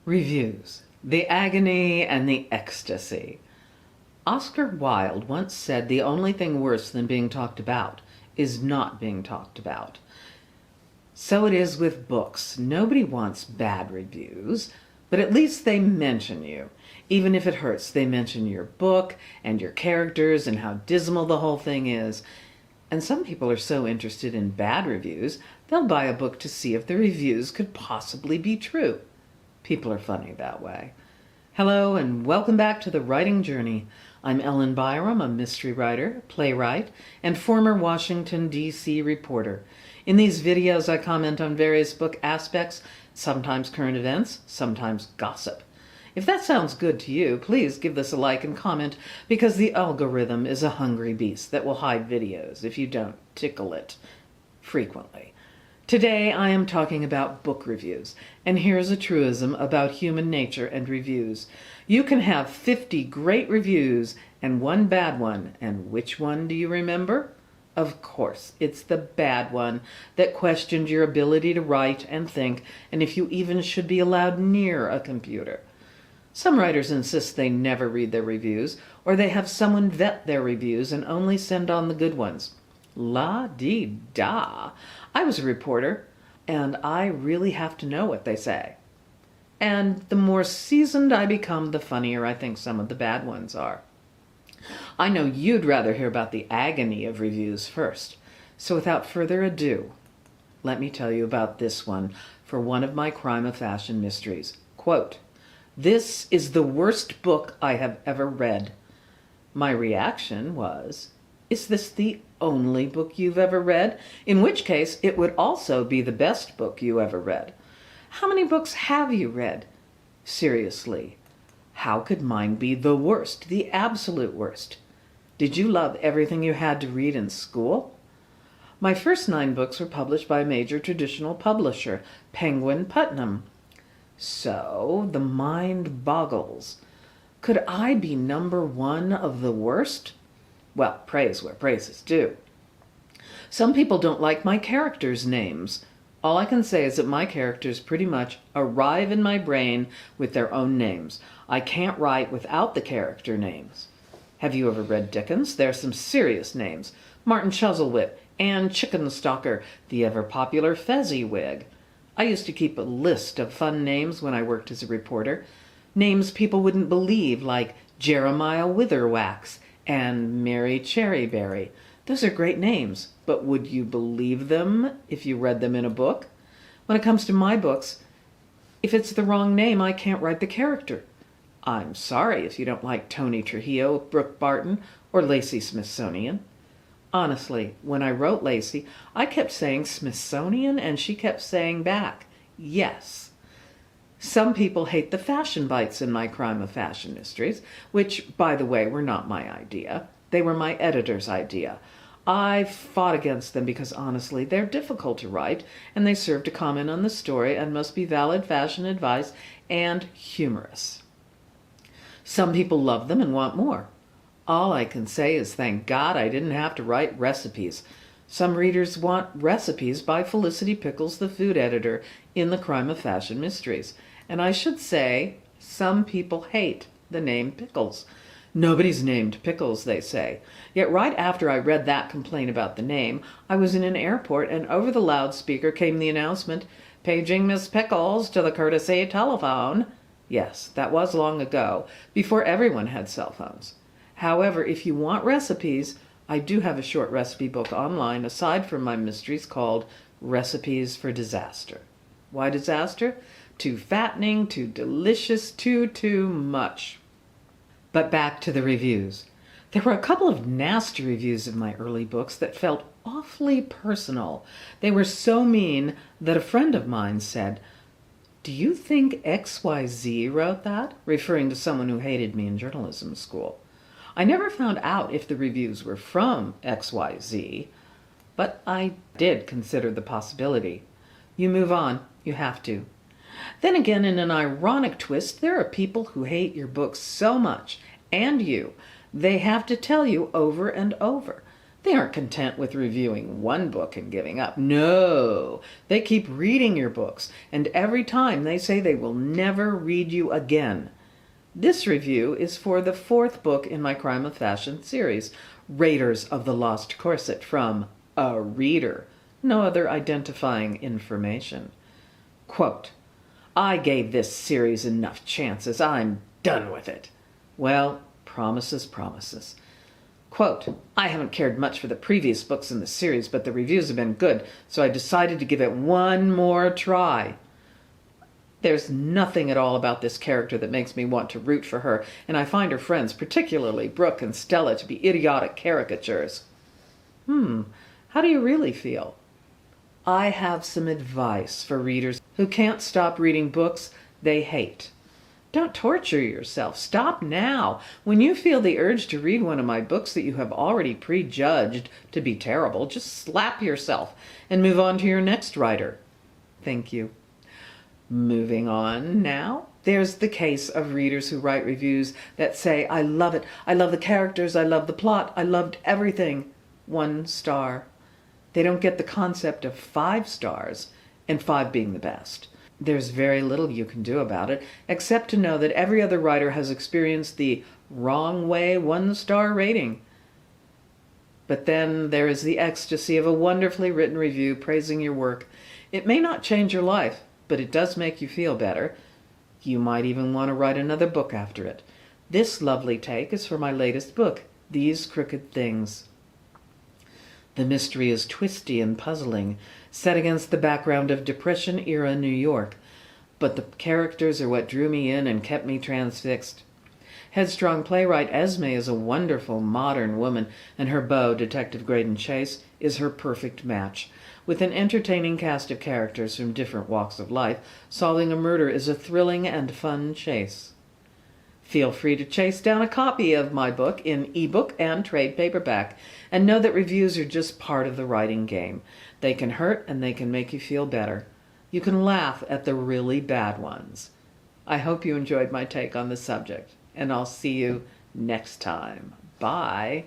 Reviews, the agony and the ecstasy. Oscar Wilde once said the only thing worse than being talked about is not being talked about. So it is with books. Nobody wants bad reviews, but at least they mention you. Even if it hurts, they mention your book and your characters and how dismal the whole thing is. And some people are so interested in bad reviews, they'll buy a book to see if the reviews could possibly be true. People are funny that way. Hello and welcome back to The Writing Journey. I'm Ellen Byerrum, a mystery writer, playwright, and former Washington, D.C. reporter. In these videos, I comment on various book aspects, sometimes current events, sometimes gossip. If that sounds good to you, please give this a like and comment, because the algorithm is a hungry beast that will hide videos if you don't tickle it frequently. Today I am talking about book reviews, and here's a truism about human nature and reviews. You can have 50 great reviews and one bad one, and which one do you remember? Of course, it's the bad one that questioned your ability to write and think, and if you even should be allowed near a computer. Some writers insist they never read their reviews, or they have someone vet their reviews and only send on the good ones. La-dee-da. I was a reporter, and I really have to know what they say. And the more seasoned I become, the funnier I think some of the bad ones are. I know you'd rather hear about the agony of reviews first. So without further ado, let me tell you about this one for one of my crime of fashion mysteries. Quote, "This is the worst book I have ever read." My reaction was, "Is this the only book you've ever read? In which case, it would also be the best book you ever read. How many books have you read? Seriously, how could mine be the worst, the absolute worst? Did you love everything you had to read in school?" My first 9 books were published by a major traditional publisher, Penguin Putnam. So the mind boggles. Could I be number 1 of the worst? Well, praise where praise is due. Some people don't like my characters' names. All I can say is that my characters pretty much arrive in my brain with their own names. I can't write without the character names. Have you ever read Dickens? There are some serious names. Martin Chuzzlewit, Anne Chickenstalker, the ever-popular Fezziwig. I used to keep a list of fun names when I worked as a reporter. Names people wouldn't believe, like Jeremiah Witherwax and Mary Cherryberry. Those are great names, but would you believe them if you read them in a book? When it comes to my books, if it's the wrong name, I can't write the character. I'm sorry if you don't like Tony Trujillo, Brooke Barton, or Lacey Smithsonian. Honestly, when I wrote Lacey, I kept saying Smithsonian and she kept saying back, yes. Some people hate the fashion bites in my crime of fashion mysteries, which, by the way, were not my idea. They were my editor's idea. I fought against them because, honestly, they're difficult to write, and they serve to comment on the story and must be valid fashion advice and humorous. Some people love them and want more. All I can say is thank God I didn't have to write recipes. Some readers want recipes by Felicity Pickles, the food editor, in the Crime of Fashion Mysteries. And I should say, some people hate the name Pickles. Nobody's named Pickles, they say. Yet right after I read that complaint about the name, I was in an airport and over the loudspeaker came the announcement, "Paging Miss Pickles to the courtesy telephone." Yes, that was long ago, before everyone had cell phones. However, if you want recipes, I do have a short recipe book online aside from my mysteries called Recipes for Disaster. Why disaster? Too fattening, too delicious, too much. But back to the reviews. There were a couple of nasty reviews of my early books that felt awfully personal. They were so mean that a friend of mine said, "Do you think XYZ wrote that?" referring to someone who hated me in journalism school. I never found out if the reviews were from XYZ, but I did consider the possibility. You move on, you have to. Then again, in an ironic twist, there are people who hate your books so much, and you, they have to tell you over and over. They aren't content with reviewing one book and giving up. No, they keep reading your books, and every time they say they will never read you again. This review is for the 4th book in my Crime of Fashion series, Raiders of the Lost Corset, from a reader. No other identifying information. Quote, I gave this series enough chances. I'm done with it. Well, promises, promises. Quote, I haven't cared much for the previous books in the series, but the reviews have been good, so I decided to give it one more try. There's nothing at all about this character that makes me want to root for her, and I find her friends, particularly Brooke and Stella, to be idiotic caricatures. How do you really feel? I have some advice for readers who can't stop reading books they hate. Don't torture yourself. Stop now. When you feel the urge to read one of my books that you have already prejudged to be terrible, just slap yourself and move on to your next writer. Thank you. Moving on now. There's the case of readers who write reviews that say, I love it. I love the characters. I love the plot. I loved everything. 1 star. They don't get the concept of 5 stars, and 5 being the best. There's very little you can do about it, except to know that every other writer has experienced the wrong way 1-star rating. But then there is the ecstasy of a wonderfully written review praising your work. It may not change your life, but it does make you feel better. You might even want to write another book after it. This lovely take is for my latest book, These Crooked Things. The mystery is twisty and puzzling, set against the background of Depression-era New York. But the characters are what drew me in and kept me transfixed. Headstrong playwright Esme is a wonderful modern woman, and her beau, Detective Graydon Chase, is her perfect match. With an entertaining cast of characters from different walks of life, solving a murder is a thrilling and fun chase. Feel free to chase down a copy of my book in ebook and trade paperback, and know that reviews are just part of the writing game. They can hurt and they can make you feel better. You can laugh at the really bad ones. I hope you enjoyed my take on the subject, and I'll see you next time. Bye.